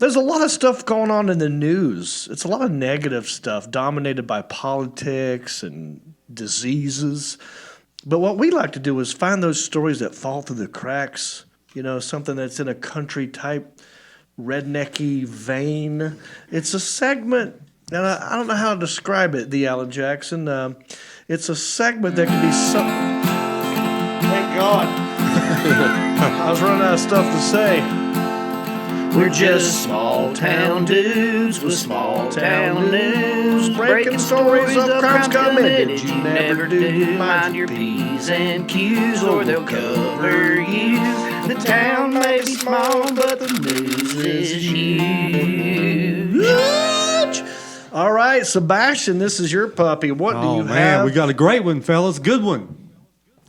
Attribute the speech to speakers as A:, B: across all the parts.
A: There's a lot of stuff going on in the news. It's a lot of negative stuff dominated by politics and diseases. But what we like to do is find those stories that fall through the cracks, something that's in a country type rednecky vein. It's a segment, and I don't know how to describe it, the Alan Jackson. It's a segment that can be something. Thank God. I was running out of stuff to say. We're just small town dudes with small town news, breaking stories of crimes committed you never do. Mind your P's and Q's or they'll cover you. The town may be small, but the news is huge. All right, Sebastian, this is your puppy. What do you have? Oh, man,
B: we got a great one, fellas. Good one.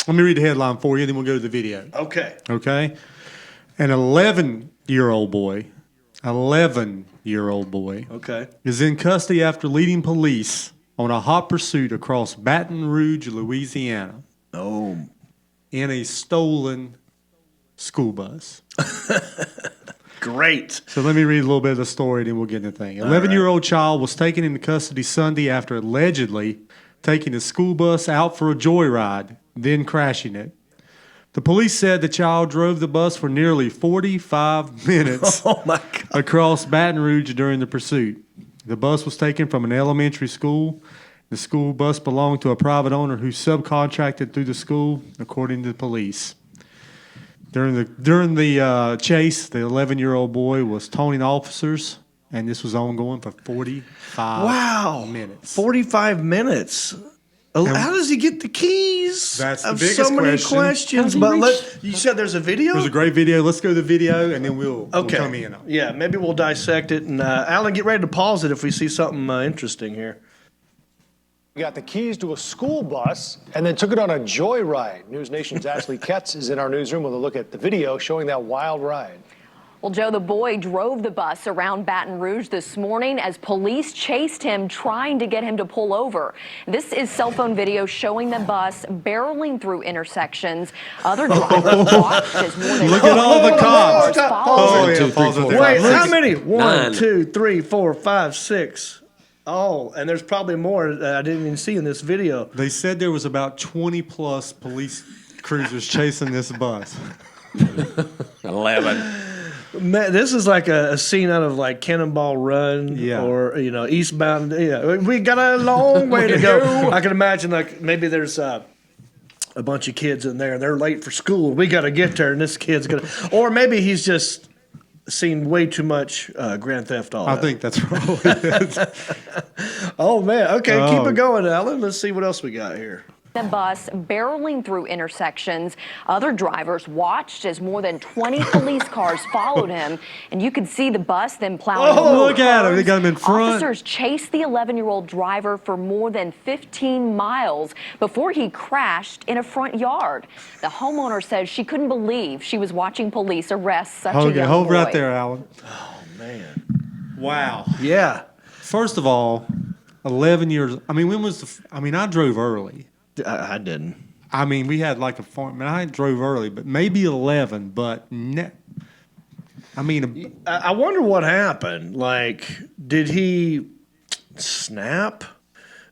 B: Let me read the headline for you, then we'll go to the video.
A: Okay.
B: An 11-year-old boy,
A: okay,
B: is in custody after leading police on a hot pursuit across Baton Rouge, Louisiana.
A: Oh.
B: In a stolen school bus.
A: Great.
B: So let me read a little bit of the story, then we'll get into the thing. 11-year-old child was taken into custody Sunday after allegedly taking a school bus out for a joyride, then crashing it. The police said the child drove the bus for nearly 45 minutes across Baton Rouge during the pursuit. The bus was taken from an elementary school. The school bus belonged to a private owner who subcontracted through the school, according to the police. During the chase, the 11-year-old boy was taunting officers, and this was ongoing for 45 minutes.
A: 45 minutes. How does he get the keys?
B: That's the biggest question.
A: So many questions. But you said there's a video?
B: There's a great video. Let's go to the video, and then we'll come in on it.
A: Yeah, maybe we'll dissect it. And Alan, get ready to pause it if we see something interesting here.
C: We got the keys to a school bus and then took it on a joyride. News Nation's Ashley Ketz is in our newsroom with a look at the video showing that wild ride.
D: Well, Joe, the boy drove the bus around Baton Rouge this morning as police chased him, trying to get him to pull over. This is cell phone video showing the bus barreling through intersections. Other drivers watched as more than
B: look at all the cops.
A: Wait, how many? 1, 2, 3, 4, 5, 6. Oh, and there's probably more that I didn't even see in this video.
B: They said there was about 20-plus police cruisers chasing this bus.
E: 11.
A: Man, this is like a scene out of like Cannonball Run or Eastbound. Yeah, we got a long way to go. I can imagine like maybe there's a bunch of kids in there and they're late for school. We got to get there, and this kid's gonna. Or maybe he's just seen way too much Grand Theft Auto.
B: I think that's probably it.
A: Oh man, okay, keep it going, Alan. Let's see what else we got here.
D: The bus barreling through intersections. Other drivers watched as more than 20 police cars followed him, and you could see the bus then plowing over
B: look at him. They got him in front.
D: Officers chased the 11-year-old driver for more than 15 miles before he crashed in a front yard. The homeowner says she couldn't believe she was watching police arrest such a young boy.
B: Hold right there, Alan.
A: Oh, man.
B: Wow.
A: Yeah.
B: First of all, 11 years. I mean, I drove early.
A: I didn't.
B: I mean, we had like a farm. I mean, I drove early, but maybe 11. But
A: I wonder what happened. Like, did he snap?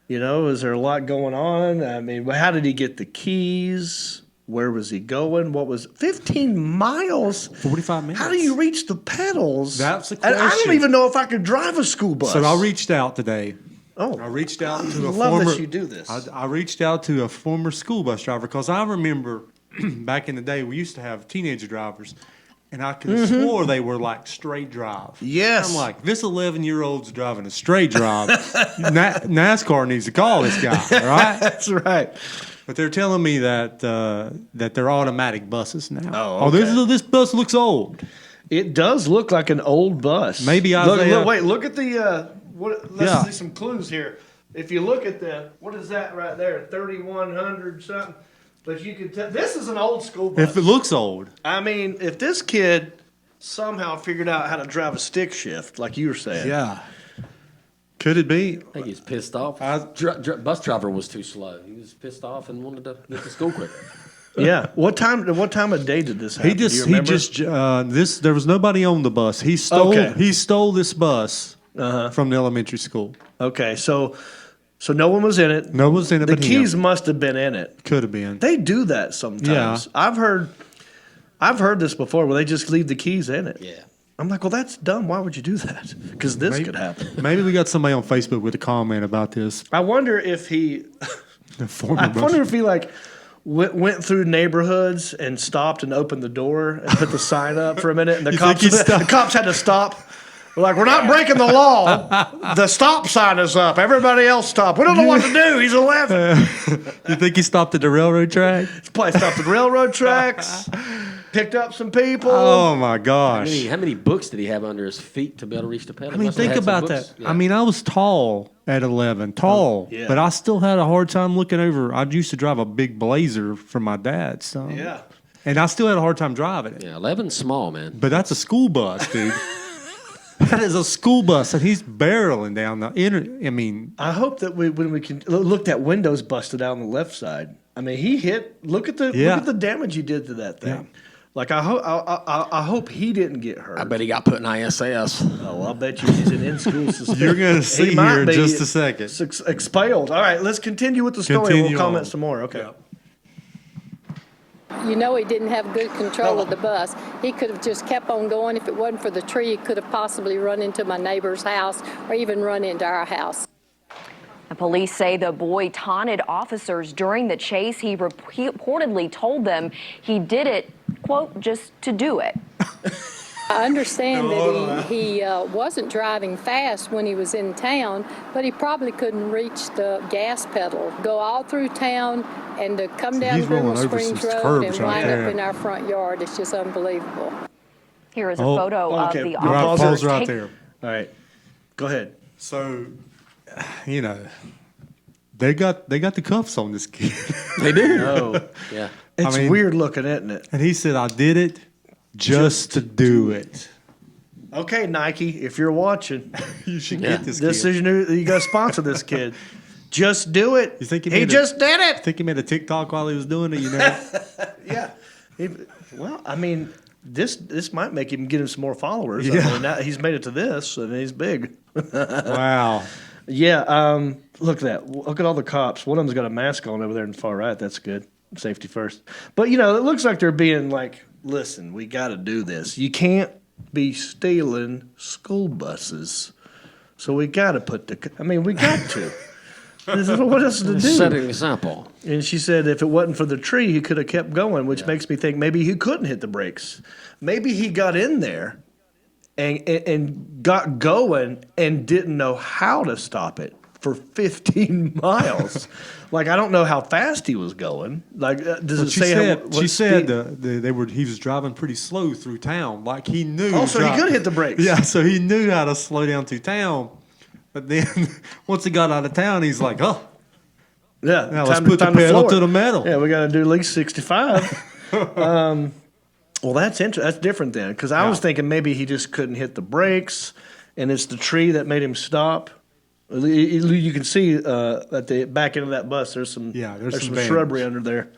A: Is there a lot going on? I mean, how did he get the keys? Where was he going? What was 15 miles?
B: 45 minutes.
A: How do you reach the pedals?
B: That's the question.
A: I don't even know if I could drive a school bus.
B: So I reached out today.
A: Oh,
B: I reached out to a
A: love
B: former.
A: that you do this.
B: I reached out to a former school bus driver because I remember back in the day we used to have teenager drivers, and I could have swore they were like straight drive.
A: Yes,
B: I'm like, this 11-year-old's driving a straight drive. NASCAR needs to call this guy, right?
A: That's right.
B: But they're telling me that they're automatic buses now.
A: Oh, okay.
B: This bus looks old.
A: It does look like an old bus.
B: Maybe
A: look at the. Let's see some clues here. If you look at what is that right there? 3,100 something. But you can tell this is an old school bus.
B: If it looks old.
A: I mean, if this kid somehow figured out how to drive a stick shift, like you were saying.
B: Yeah. Could it be?
E: I think he's pissed off. Bus driver was too slow. He was pissed off and wanted to get to school quicker.
A: Yeah. What time of day did this happen?
B: He just there was nobody on the bus. He stole this bus from the elementary school.
A: Okay, so no one was in it.
B: No one was in it.
A: The
B: but
A: keys
B: him.
A: must have been in it.
B: Could have been.
A: They do that sometimes.
B: Yeah.
A: I've heard this before where they just leave the keys in it.
E: Yeah.
A: I'm like, well, that's dumb. Why would you do that? Because this could happen.
B: Maybe we got somebody on Facebook with a comment about this.
A: I wonder if he.
B: Former
A: I
B: bus.
A: wonder if he went through neighborhoods and stopped and opened the door and put the sign up for a minute, and the cops had to stop. We're like, we're not breaking the law. The stop sign is up. Everybody else stop. We don't know what to do. He's 11.
B: You think he stopped at the railroad track?
A: This place stopped at railroad tracks. Picked up some people.
B: Oh my gosh!
E: How many books did he have under his feet to be able to reach the pedal?
B: I mean, think about that.
E: Yeah.
B: I mean, I was tall at 11,
A: yeah.
B: but I still had a hard time looking over. I used to drive a big Blazer for my dad, so
A: Yeah.
B: and I still had a hard time driving it.
E: Yeah, 11's small, man.
B: But that's a school bus, dude. That is a school bus, and he's barreling down the inner. I mean,
A: I hope that when we can look, that window's busted out on the left side. I mean, he hit. Look at the damage he did to that thing.
B: Yeah.
A: Like I hope he didn't get hurt.
E: I bet he got put in ISS.
A: Oh, I'll bet you he's in school suspension.
B: you're going to see
A: He might
B: here in
A: be
B: just a second.
A: Expelled. All right, let's continue with the story.
B: Continue
A: We'll comment
B: on.
A: some more. Okay.
B: Yeah.
F: You know he didn't have good control of the bus. He could have just kept on going. If it wasn't for the tree, he could have possibly run into my neighbor's house or even run into our house.
D: The police say the boy taunted officers during the chase. He reportedly told them he did it, quote, just to do it.
F: I understand that he wasn't driving fast when he was in town, but he probably couldn't reach the gas pedal. Go all through town and to come down
B: he's rolling
F: Grimble
B: over
F: Springs
B: some
F: Road
B: curbs
F: and
B: right
F: wind
B: there.
F: up in our front yard. It's just unbelievable.
D: Here is a photo of
A: okay.
D: the
A: Right,
D: officers.
B: Pause right there.
A: All right. Go ahead.
B: So, you know, they got the cuffs on this kid,
E: They do.
A: Oh,
E: Yeah.
A: it's
B: mean-
A: weird looking, isn't it?
B: and he said, "I did it just to do it."
A: Okay, Nike, if you're watching,
B: You should
E: Yeah.
B: get this.
A: this
B: kid.
A: is you got to sponsor this kid. Just do it.
B: You think he
A: he
B: made
A: just did it?
B: Think he made a TikTok while he was doing it? You know.
A: Yeah. Well, I mean, this might make him get him some more followers.
B: Yeah.
A: I mean, now he's made it to this, and he's big.
B: Wow.
A: Yeah. Look at that. Look at all the cops. One of them's got a mask on over there in the far right. That's good. Safety first. But it looks like they're being like, listen, we got to do this. You can't be stealing school buses. So we got to we got to. What else to do?
E: Set an example.
A: And she said if it wasn't for the tree, he could have kept going, which makes me think maybe he couldn't hit the brakes. Maybe he got in there and got going and didn't know how to stop it for 15 miles. Like, I don't know how fast he was going. Like, does it say what
B: she said
A: speed?
B: he was driving pretty slow through town. Like he knew.
A: Oh, so he could hit the brakes.
B: Yeah, so he knew how to slow down through town. But then once he got out of town, he's like, oh,
A: Yeah.
B: now let's put the pedal to the metal.
A: Yeah, we got to do at least 65. Well, that's interesting. That's different then, because I was thinking maybe he just couldn't hit the brakes, and it's the tree that made him stop. You can see at the back end of that bus, there's some
B: some
A: shrubbery under there.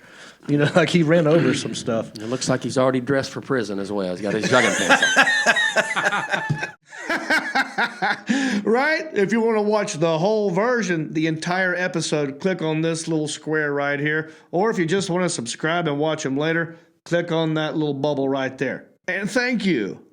A: Like he ran over some stuff.
E: It looks like he's already dressed for prison as well. He's got his jogging pants on.
A: Right? If you want to watch the whole version, the entire episode, click on this little square right here. Or if you just want to subscribe and watch them later, click on that little bubble right there. And thank you.